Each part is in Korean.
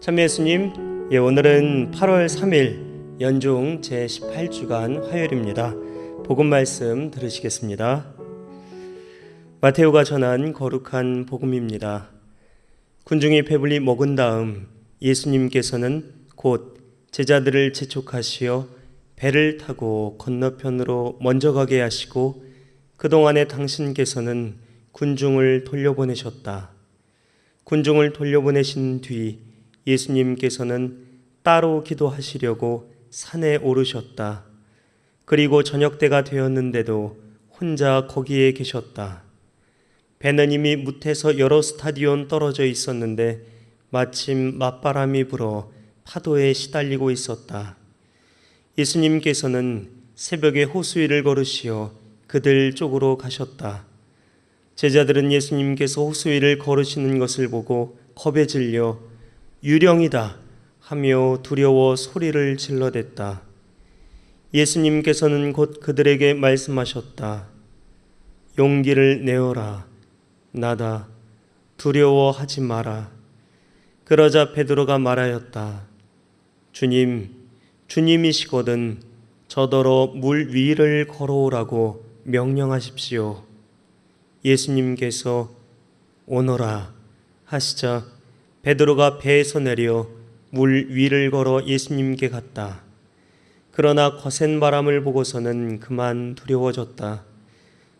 참 예수님, 오늘은 8월 3일 연중 제18주간 화요일입니다. 복음 말씀 들으시겠습니다. 마테오가 전한 거룩한 복음입니다. 군중이 배불리 먹은 다음 예수님께서는 곧 제자들을 재촉하시어 배를 타고 건너편으로 먼저 가게 하시고 그동안에 당신께서는 군중을 돌려보내셨다. 군중을 돌려보내신 뒤 예수님께서는 따로 기도하시려고 산에 오르셨다. 그리고 저녁 때가 되었는데도 혼자 거기에 계셨다. 배는 이미 무태서 여러 스타디온 떨어져 있었는데 마침 맞바람이 불어 파도에 시달리고 있었다. 예수님께서는 새벽에 호수 위를 걸으시어 그들 쪽으로 가셨다. 제자들은 예수님께서 호수 위를 걸으시는 것을 보고 겁에 질려 유령이다 하며 두려워 소리를 질러댔다. 예수님께서는 곧 그들에게 말씀하셨다. 용기를 내어라. 나다. 두려워하지 마라. 그러자 베드로가 말하였다. 주님, 주님이시거든 저더러 물 위를 걸어오라고 명령하십시오. 예수님께서 오너라 하시자 베드로가 배에서 내려 물 위를 걸어 예수님께 갔다. 그러나 거센 바람을 보고서는 그만 두려워졌다.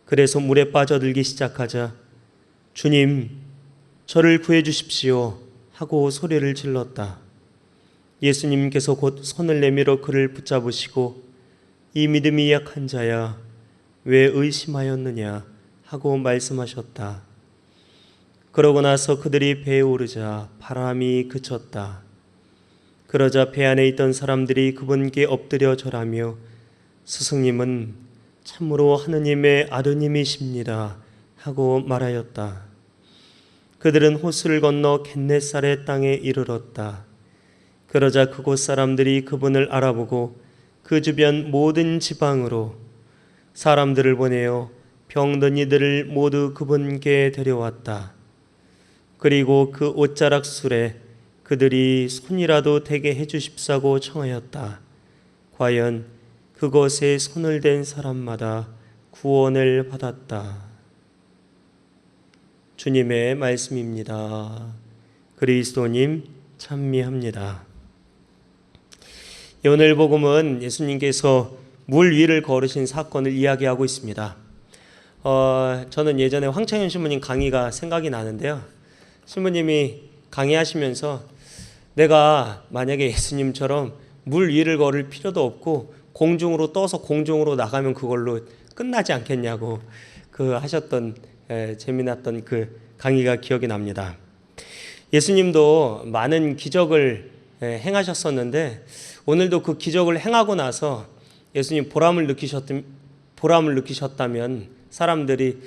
그래서 물에 빠져들기 시작하자 주님, 저를 구해 주십시오 하고 소리를 질렀다. 예수님께서 곧 손을 내밀어 그를 붙잡으시고 이 믿음이 약한 자야, 왜 의심하였느냐 하고 말씀하셨다. 그러고 나서 그들이 배에 오르자 바람이 그쳤다. 그러자 배 안에 있던 사람들이 그분께 엎드려 절하며 스승님은 참으로 하느님의 아드님이십니다 하고 말하였다. 그들은 호수를 건너 겟네사렛 땅에 이르렀다. 그러자 그곳 사람들이 그분을 알아보고 그 주변 모든 지방으로 사람들을 보내어 병든 이들을 모두 그분께 데려왔다. 그리고 그 옷자락 술에 그들이 손이라도 대게 해주십사고 청하였다. 과연 그것에 손을 댄 사람마다 구원을 받았다. 주님의 말씀입니다. 그리스도님 찬미합니다. 오늘 복음은 예수님께서 물 위를 걸으신 사건을 이야기하고 있습니다. 저는 예전에 황창현 신부님 강의가 생각이 나는데요. 신부님이 강의하시면서 내가 만약에 예수님처럼 물 위를 걸을 필요도 없고 공중으로 떠서 공중으로 나가면 그걸로 끝나지 않겠냐고 하셨던 재미났던 그 강의가 기억이 납니다. 예수님도 많은 기적을 행하셨었는데 오늘도 그 기적을 행하고 나서 예수님 보람을 느끼셨다면 사람들이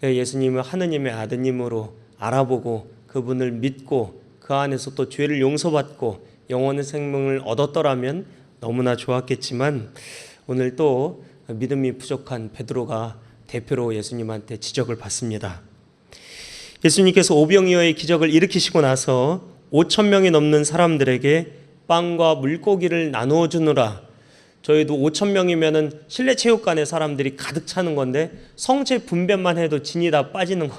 예수님을 하느님의 아드님으로 알아보고 그분을 믿고 그 안에서 또 죄를 용서받고 영원의 생명을 얻었더라면 너무나 좋았겠지만 오늘 또 믿음이 부족한 베드로가 대표로 예수님한테 지적을 받습니다. 예수님께서 오병이어의 기적을 일으키시고 나서 5천 명이 넘는 사람들에게 빵과 물고기를 나누어 주느라 저희도 5천 명이면은 실내 체육관에 사람들이 가득 차는 건데 성체 분배만 해도 진이 다 빠지는 거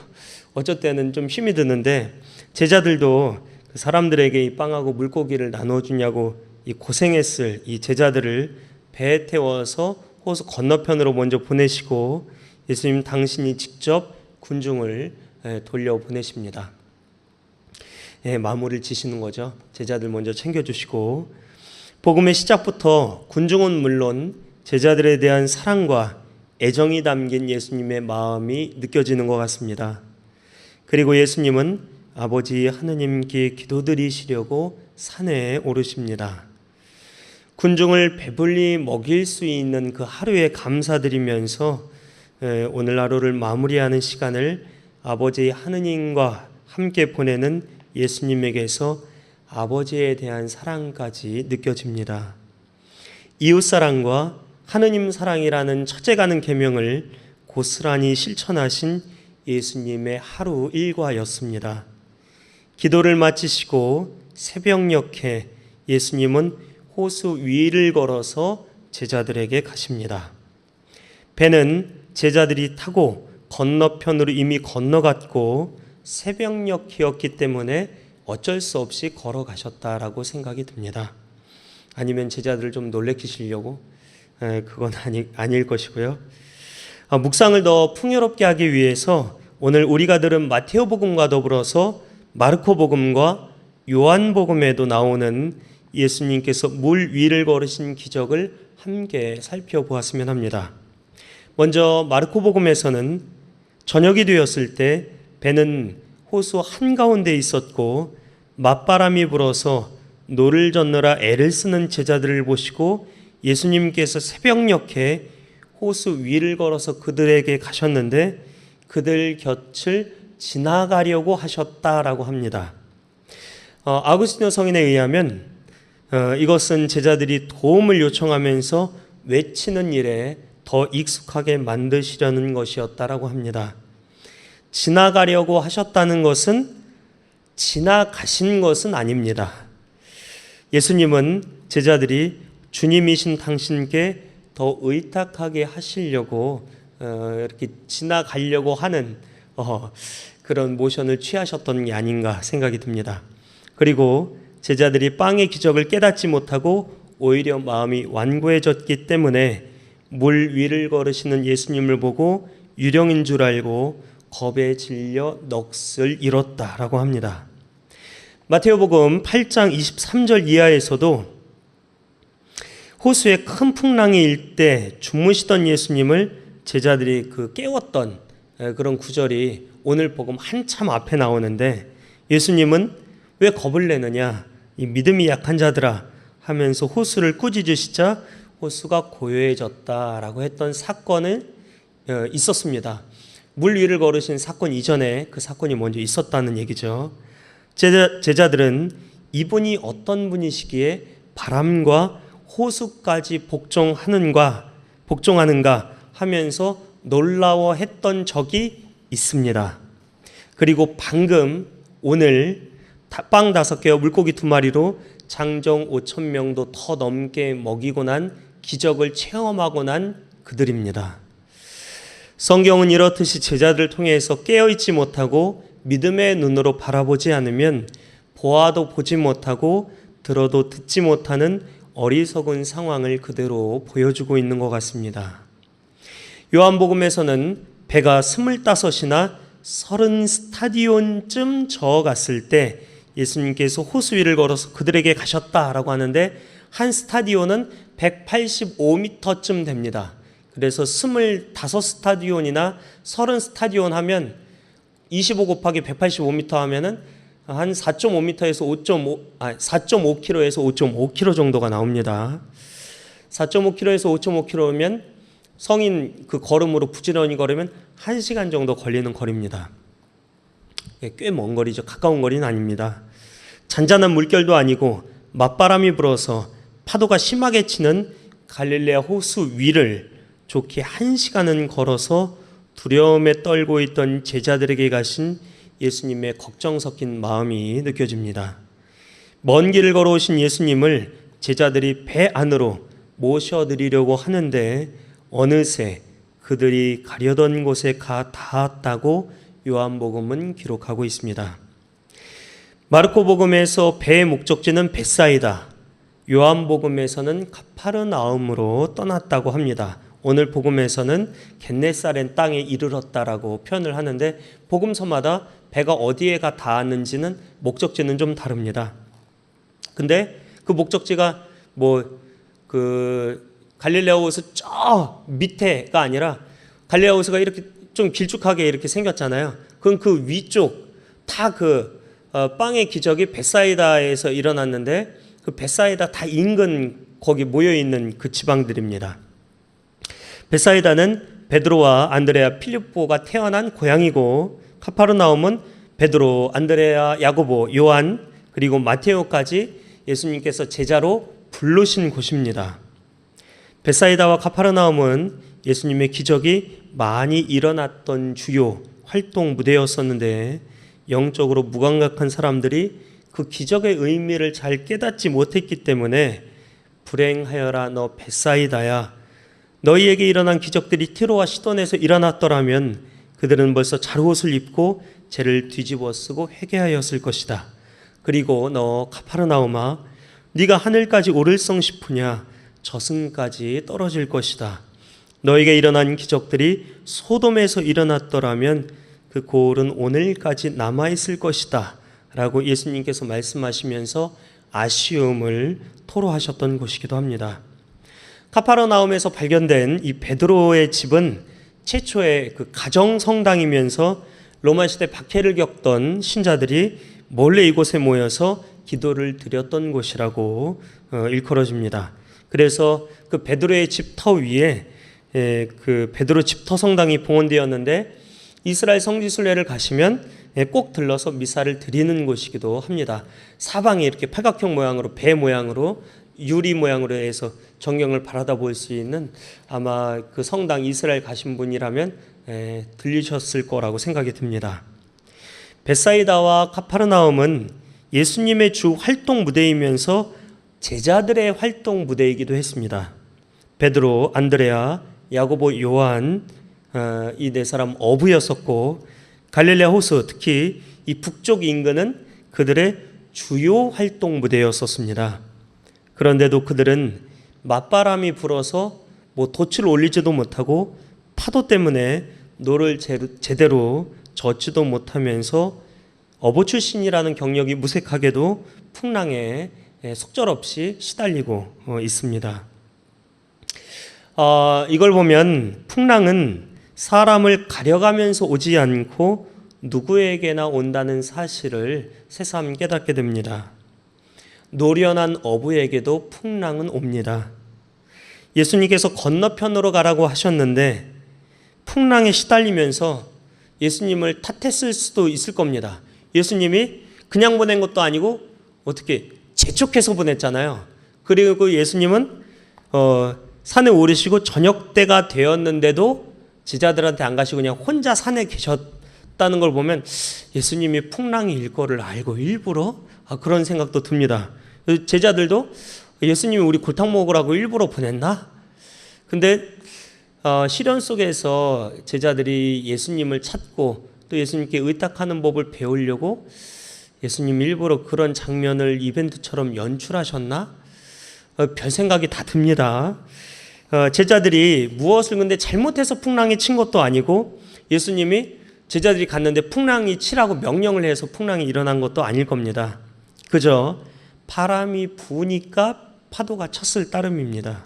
어쩔 때는 좀 힘이 드는데 제자들도 그 사람들에게 이 빵하고 물고기를 나누어 주냐고 이 고생했을 이 제자들을 배에 태워서 호수 건너편으로 먼저 보내시고 예수님 당신이 직접 군중을 돌려보내십니다. 마무리를 지시는 거죠. 제자들 먼저 챙겨주시고 복음의 시작부터 군중은 물론 제자들에 대한 사랑과 애정이 담긴 예수님의 마음이 느껴지는 것 같습니다. 그리고 예수님은 아버지 하느님께 기도드리시려고 산에 오르십니다. 군중을 배불리 먹일 수 있는 그 하루에 감사드리면서 오늘 하루를 마무리하는 시간을 아버지 하느님과 함께 보내는 예수님에게서 아버지에 대한 사랑까지 느껴집니다. 이웃사랑과 하느님 사랑이라는 첫째가는 계명을 고스란히 실천하신 예수님의 하루 일과였습니다. 기도를 마치시고 새벽녘에 예수님은 호수 위를 걸어서 제자들에게 가십니다. 배는 제자들이 타고 건너편으로 이미 건너갔고 새벽녘이었기 때문에 어쩔 수 없이 걸어가셨다라고 생각이 듭니다. 아니면 제자들을 좀 놀래키시려고? 그건 아닐 것이고요. 묵상을 더 풍요롭게 하기 위해서 오늘 우리가 들은 마테오복음과 더불어서 마르코복음과 요한복음에도 나오는 예수님께서 물 위를 걸으신 기적을 함께 살펴보았으면 합니다. 먼저 마르코복음에서는 저녁이 되었을 때 배는 호수 한가운데 있었고 맞바람이 불어서 노를 젓느라 애를 쓰는 제자들을 보시고 예수님께서 새벽녘에 호수 위를 걸어서 그들에게 가셨는데 그들 곁을 지나가려고 하셨다라고 합니다. 아구스티노 성인에 의하면 이것은 제자들이 도움을 요청하면서 외치는 일에 더 익숙하게 만드시려는 것이었다라고 합니다. 지나가려고 하셨다는 것은 지나가신 것은 아닙니다. 예수님은 제자들이 주님이신 당신께 더 의탁하게 하시려고 이렇게 지나가려고 하는 그런 모션을 취하셨던 게 아닌가 생각이 듭니다. 그리고 제자들이 빵의 기적을 깨닫지 못하고 오히려 마음이 완고해졌기 때문에 물 위를 걸으시는 예수님을 보고 유령인 줄 알고 겁에 질려 넋을 잃었다라고 합니다. 마테오복음 8장 23절 이하에서도 호수에 큰 풍랑이 일 때 주무시던 예수님을 제자들이 깨웠던 그런 구절이 오늘 복음 한참 앞에 나오는데 예수님은 왜 겁을 내느냐, 이 믿음이 약한 자들아 하면서 호수를 꾸짖으시자 호수가 고요해졌다라고 했던 사건은 있었습니다. 물 위를 걸으신 사건 이전에 그 사건이 먼저 있었다는 얘기죠. 제자들은 이분이 어떤 분이시기에 바람과 호수까지 복종하는가 하면서 놀라워했던 적이 있습니다. 그리고 방금 오늘 빵 5개와 물고기 2마리로 장정 5,000명도 더 넘게 먹이고 난 기적을 체험하고 난 그들입니다. 성경은 이렇듯이 제자들을 통해서 깨어있지 못하고 믿음의 눈으로 바라보지 않으면 보아도 보지 못하고 들어도 듣지 못하는 어리석은 상황을 그대로 보여주고 있는 것 같습니다. 요한복음에서는 배가 25이나 30스타디온쯤 저어갔을 때 예수님께서 호수 위를 걸어서 그들에게 가셨다라고 하는데 한 스타디온은 185m쯤 됩니다. 그래서 25스타디온이나 30스타디온 하면 25 곱하기 185m 하면은 한 4.5m에서 4.5km에서 5.5km 정도가 나옵니다. 4.5km에서 5.5km면 성인 걸음으로 부지런히 걸으면 1시간 정도 걸리는 거리입니다. 꽤 먼 거리죠. 가까운 거리는 아닙니다. 잔잔한 물결도 아니고 맞바람이 불어서 파도가 심하게 치는 갈릴레아 호수 위를 좋게 1시간은 걸어서 두려움에 떨고 있던 제자들에게 가신 예수님의 걱정 섞인 마음이 느껴집니다. 먼 길을 걸어오신 예수님을 제자들이 배 안으로 모셔드리려고 하는데 어느새 그들이 가려던 곳에 닿았다고 요한복음은 기록하고 있습니다. 마르코복음에서 배의 목적지는 벳사이다, 요한복음에서는 가파르나움으로 떠났다고 합니다. 오늘 복음에서는 겟네사렛 땅에 이르렀다라고 표현을 하는데 복음서마다 배가 어디에 닿았는지는 목적지는 좀 다릅니다. 근데 그 목적지가 갈릴레아 호수 저 밑에가 아니라 갈릴레아 호수가 이렇게 좀 길쭉하게 이렇게 생겼잖아요. 그럼 그 위쪽 다 빵의 기적이 벳사이다에서 일어났는데 그 벳사이다 다 인근 거기 모여 있는 그 지방들입니다. 벳사이다는 베드로와 안드레아, 필립보가 태어난 고향이고 카파르나움은 베드로, 안드레아, 야고보, 요한 그리고 마테오까지 예수님께서 제자로 부르신 곳입니다. 벳사이다와 카파르나움은 예수님의 기적이 많이 일어났던 주요 활동 무대였었는데 영적으로 무감각한 사람들이 그 기적의 의미를 잘 깨닫지 못했기 때문에 불행하여라 너 벳사이다야, 너희에게 일어난 기적들이 티로와 시돈에서 일어났더라면 그들은 벌써 잘옷을 입고 죄를 뒤집어 쓰고 회개하였을 것이다. 그리고 너 카파르나움아, 네가 하늘까지 오를성 싶으냐? 저승까지 떨어질 것이다. 너에게 일어난 기적들이 소돔에서 일어났더라면 그 고을은 오늘까지 남아있을 것이다 라고 예수님께서 말씀하시면서 아쉬움을 토로하셨던 곳이기도 합니다. 카파르나움에서 발견된 이 베드로의 집은 최초의 그 가정 성당이면서 로마 시대 박해를 겪던 신자들이 몰래 이곳에 모여서 기도를 드렸던 곳이라고 일컬어집니다. 그래서 그 베드로의 집터 위에 그 베드로 집터 성당이 봉헌되었는데, 이스라엘 성지순례를 가시면 꼭 들러서 미사를 드리는 곳이기도 합니다. 사방에 이렇게 팔각형 모양으로, 배 모양으로, 유리 모양으로 해서 전경을 바라다 볼 수 있는, 아마 그 성당 이스라엘 가신 분이라면 들리셨을 거라고 생각이 듭니다. 벳사이다와 카파르나움은 예수님의 주 활동 무대이면서 제자들의 활동 무대이기도 했습니다. 베드로, 안드레아, 야고보, 요한, 이 네 사람 어부였었고, 갈릴레아 호수, 특히 이 북쪽 인근은 그들의 주요 활동 무대였었습니다. 그런데도 그들은 맞바람이 불어서 돛을 올리지도 못하고 파도 때문에 노를 제대로 젓지도 못하면서 어부 출신이라는 경력이 무색하게도 풍랑에 속절없이 시달리고 있습니다. 이걸 보면 풍랑은 사람을 가려가면서 오지 않고 누구에게나 온다는 사실을 새삼 깨닫게 됩니다. 노련한 어부에게도 풍랑은 옵니다. 예수님께서 건너편으로 가라고 하셨는데 풍랑에 시달리면서 예수님을 탓했을 수도 있을 겁니다. 예수님이 그냥 보낸 것도 아니고 어떻게 재촉해서 보냈잖아요. 그리고 예수님은 산에 오르시고 저녁 때가 되었는데도 제자들한테 안 가시고 그냥 혼자 산에 계셨다는 걸 보면 예수님이 풍랑이 일 거를 알고 일부러 그런 생각도 듭니다. 제자들도 예수님이 우리 골탕 먹으라고 일부러 보냈나? 근데 시련 속에서 제자들이 예수님을 찾고 또 예수님께 의탁하는 법을 배우려고 예수님 일부러 그런 장면을 이벤트처럼 연출하셨나? 별 생각이 다 듭니다. 제자들이 무엇을 근데 잘못해서 풍랑이 친 것도 아니고 예수님이 제자들이 갔는데 풍랑이 치라고 명령을 해서 풍랑이 일어난 것도 아닐 겁니다. 그저 바람이 부으니까 파도가 쳤을 따름입니다.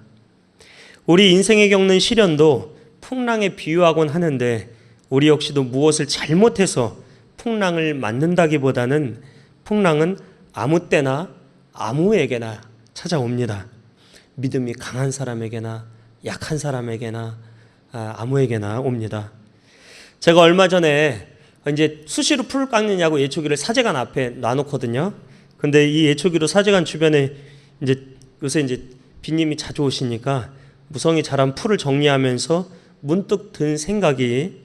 우리 인생에 겪는 시련도 풍랑에 비유하곤 하는데 우리 역시도 무엇을 잘못해서 풍랑을 맞는다기보다는 풍랑은 아무 때나 아무에게나 찾아옵니다. 믿음이 강한 사람에게나 약한 사람에게나 아무에게나 옵니다. 제가 얼마 전에 이제 수시로 풀을 깎느냐고 예초기를 사제관 앞에 놔놓거든요. 근데 이 예초기로 사제관 주변에 요새 비님이 자주 오시니까 무성이 자란 풀을 정리하면서 문득 든 생각이,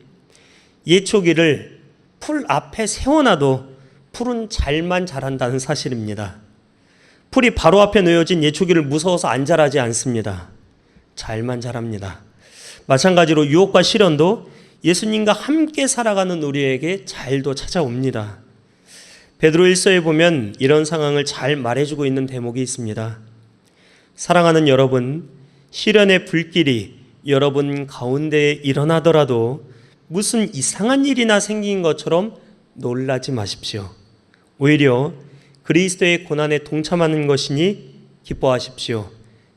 예초기를 풀 앞에 세워놔도 풀은 잘만 자란다는 사실입니다. 풀이 바로 앞에 놓여진 예초기를 무서워서 안 자라지 않습니다. 잘만 자랍니다. 마찬가지로 유혹과 시련도 예수님과 함께 살아가는 우리에게 잘도 찾아옵니다. 베드로 1서에 보면 이런 상황을 잘 말해주고 있는 대목이 있습니다. 사랑하는 여러분, 시련의 불길이 여러분 가운데에 일어나더라도 무슨 이상한 일이나 생긴 것처럼 놀라지 마십시오. 오히려 그리스도의 고난에 동참하는 것이니 기뻐하십시오.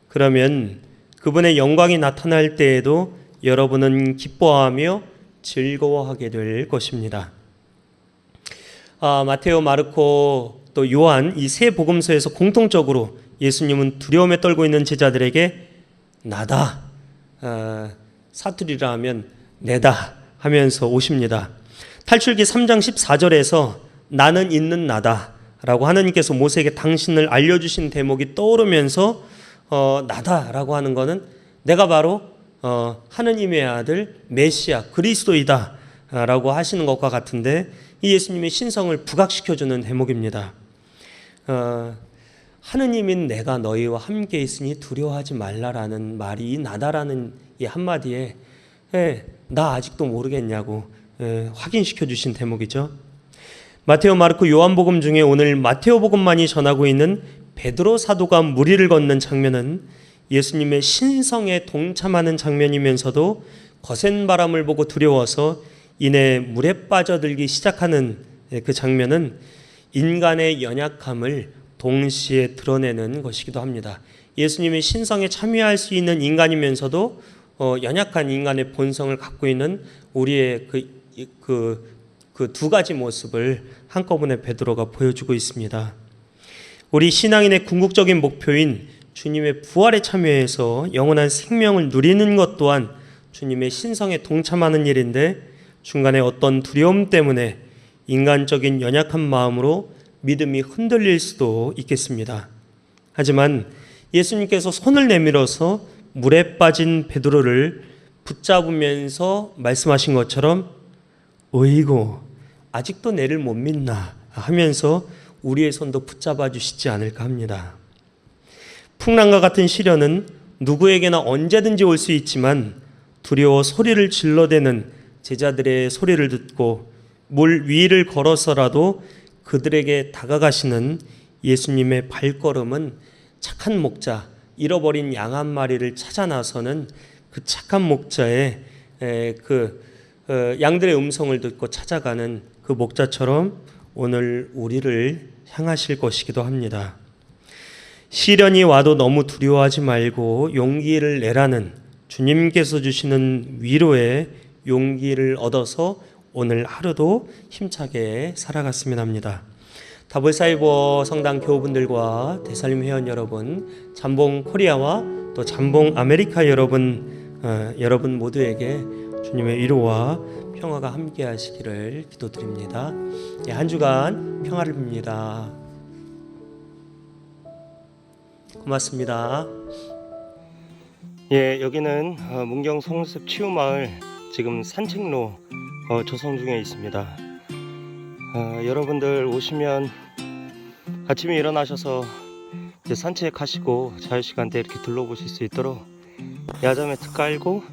그러면 그분의 영광이 나타날 때에도 여러분은 기뻐하며 즐거워하게 될 것입니다. 마테오, 마르코, 또 요한 이 세 복음서에서 공통적으로 예수님은 두려움에 떨고 있는 제자들에게 나다, 사투리라 하면 내다 하면서 오십니다. 탈출기 3장 14절에서 나는 있는 나다 라고 하나님께서 모세에게 당신을 알려주신 대목이 떠오르면서 나다라고 하는 것은 내가 바로 하느님의 아들 메시아 그리스도이다 라고 하시는 것과 같은데, 이 예수님의 신성을 부각시켜주는 대목입니다. 하느님인 내가 너희와 함께 있으니 두려워하지 말라라는 말이 나다라는 이 한마디에 나 아직도 모르겠냐고 확인시켜 주신 대목이죠. 마테오, 마르코, 요한복음 중에 오늘 마테오복음만이 전하고 있는 베드로 사도가 무리를 걷는 장면은 예수님의 신성에 동참하는 장면이면서도 거센 바람을 보고 두려워서 이내 물에 빠져들기 시작하는 그 장면은 인간의 연약함을 동시에 드러내는 것이기도 합니다. 예수님이 신성에 참여할 수 있는 인간이면서도 연약한 인간의 본성을 갖고 있는 우리의 그 두 가지 모습을 한꺼번에 베드로가 보여주고 있습니다. 우리 신앙인의 궁극적인 목표인 주님의 부활에 참여해서 영원한 생명을 누리는 것 또한 주님의 신성에 동참하는 일인데 중간에 어떤 두려움 때문에 인간적인 연약한 마음으로 믿음이 흔들릴 수도 있겠습니다. 하지만 예수님께서 손을 내밀어서 물에 빠진 베드로를 붙잡으면서 말씀하신 것처럼 어이구 아직도 내를 못 믿나 하면서 우리의 손도 붙잡아 주시지 않을까 합니다. 풍랑과 같은 시련은 누구에게나 언제든지 올 수 있지만 두려워 소리를 질러대는 제자들의 소리를 듣고 물 위를 걸어서라도 그들에게 다가가시는 예수님의 발걸음은 착한 목자, 잃어버린 양 한 마리를 찾아 나서는 그 착한 목자의 양들의 음성을 듣고 찾아가는 그 목자처럼 오늘 우리를 향하실 것이기도 합니다. 시련이 와도 너무 두려워하지 말고 용기를 내라는 주님께서 주시는 위로의 용기를 얻어서 오늘 하루도 힘차게 살아갔으면 합니다. 다볼사이버 성당 교우분들과 대살림 회원 여러분, 잠봉 코리아와 또 잠봉 아메리카 여러분 모두에게 주님의 위로와 평화가 함께 하시기를 기도드립니다. 한 주간 평화를 빕니다. 고맙습니다. 여기는 문경 송습 치유마을 지금 산책로 조성 중에 있습니다. 여러분들 오시면 아침에 일어나셔서 이제 산책하시고 자유시간 때 이렇게 둘러보실 수 있도록 야자 매트 깔고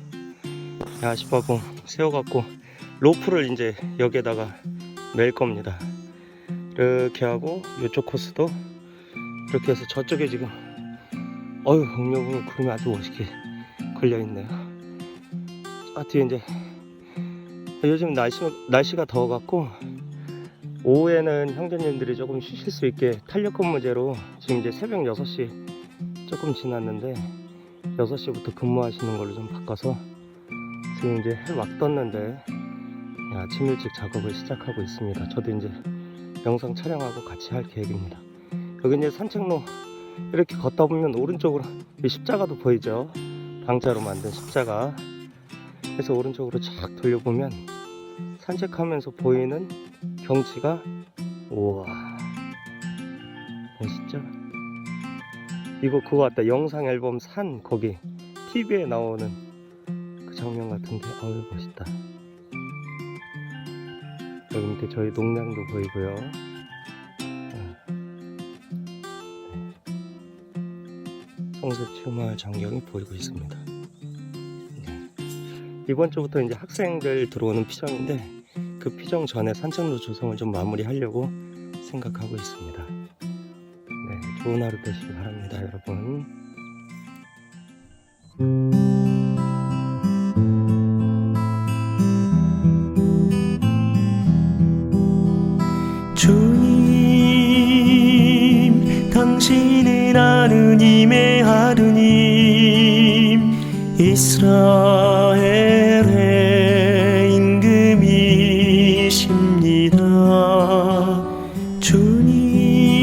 야시바공 세워갖고 로프를 이제 여기에다가 맬 겁니다. 이렇게 하고 이쪽 코스도 이렇게 해서 저쪽에 지금 공룡은 구름이 아주 멋있게 걸려있네요. 뒤에 이제 요즘 날씨가 더워갖고 오후에는 형제님들이 조금 쉬실 수 있게 탄력 근무제로 지금 이제 새벽 6시 조금 지났는데 6시부터 근무하시는 걸로 좀 바꿔서 지금 이제 해 막 떴는데 아침 일찍 작업을 시작하고 있습니다. 저도 이제 영상 촬영하고 같이 할 계획입니다. 여기 이제 산책로 이렇게 걷다 보면 오른쪽으로 십자가도 보이죠. 방자로 만든 십자가. 그래서 오른쪽으로 쫙 돌려보면 산책하면서 보이는 경치가 우와 멋있죠? 이거 그거 같다. 영상 앨범 산 거기 TV에 나오는 그 장면 같은데 멋있다. 여기 밑에 저희 농장도 보이고요. 송습 치유마을 전경이 보이고 있습니다. 이번 주부터 이제 학생들 들어오는 피정인데 그 피정 전에 산책로 조성을 좀 마무리하려고 생각하고 있습니다. 좋은 하루 되시기 바랍니다, 여러분. 주님, 당신은 하느님의 아드님, 이스라엘의 임금이십니다. 주님,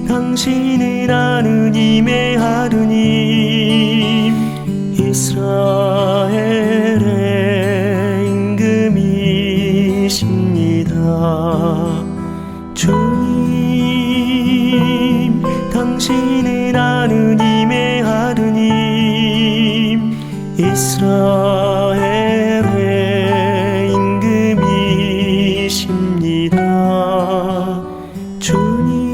당신은 하느님의 아드님, 이스라엘의 임금이십니다. 주님, 당신은 하느님의 아드님, 이스라엘의 임금이십니다. 주님,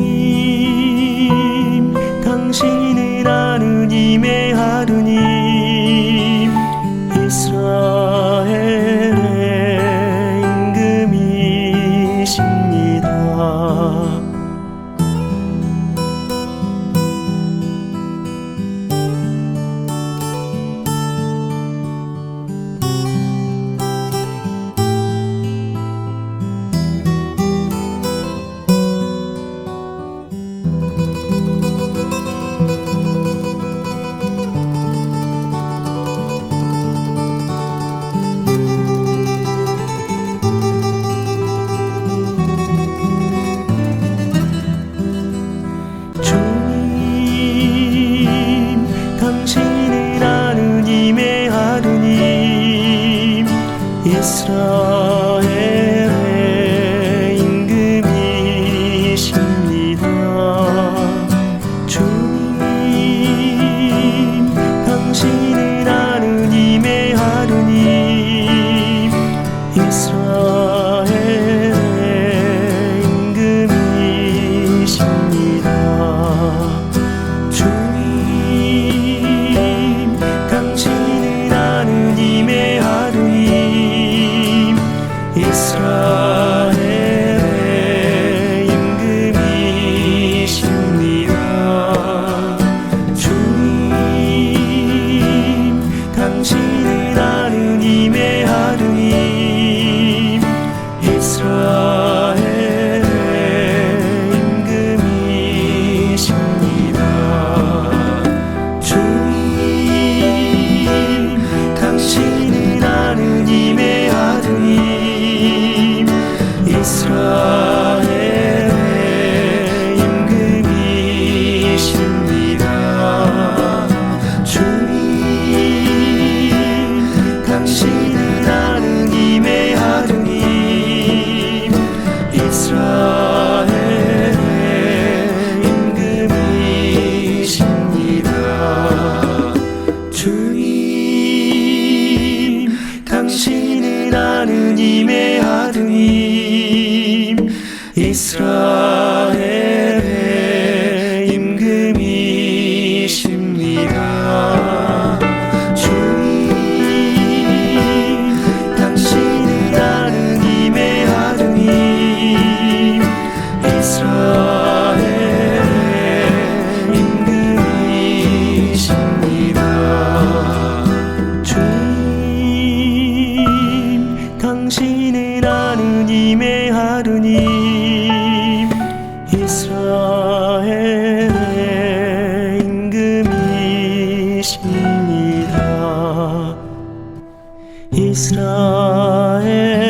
이스라엘의 임금이십니다. 주님, 당신은 하느님의 하느님, 이스라엘의 임금이십니다. 주님, 당신은 하느님의 하느님, 이스라엘의 임금이십니다. 주님, 당신은 하느님의 하느님, 이스라엘의 임금이십니다. 주님, 당신은 하느님의 하느님, 이스라엘의 임금이십니다. 주님, 당신은 하느님의 하느님, 이스라엘의 임금이십니다. 주님, 당신은 하느님의 하느님, 이스라엘의 임금이십니다. 주님, 당신은 하느님의 하느님, 이스라엘의 임금이십니다. 주님, 당신은 하느님의 하느님, 이스라엘의 임금이십니다. 이스라엘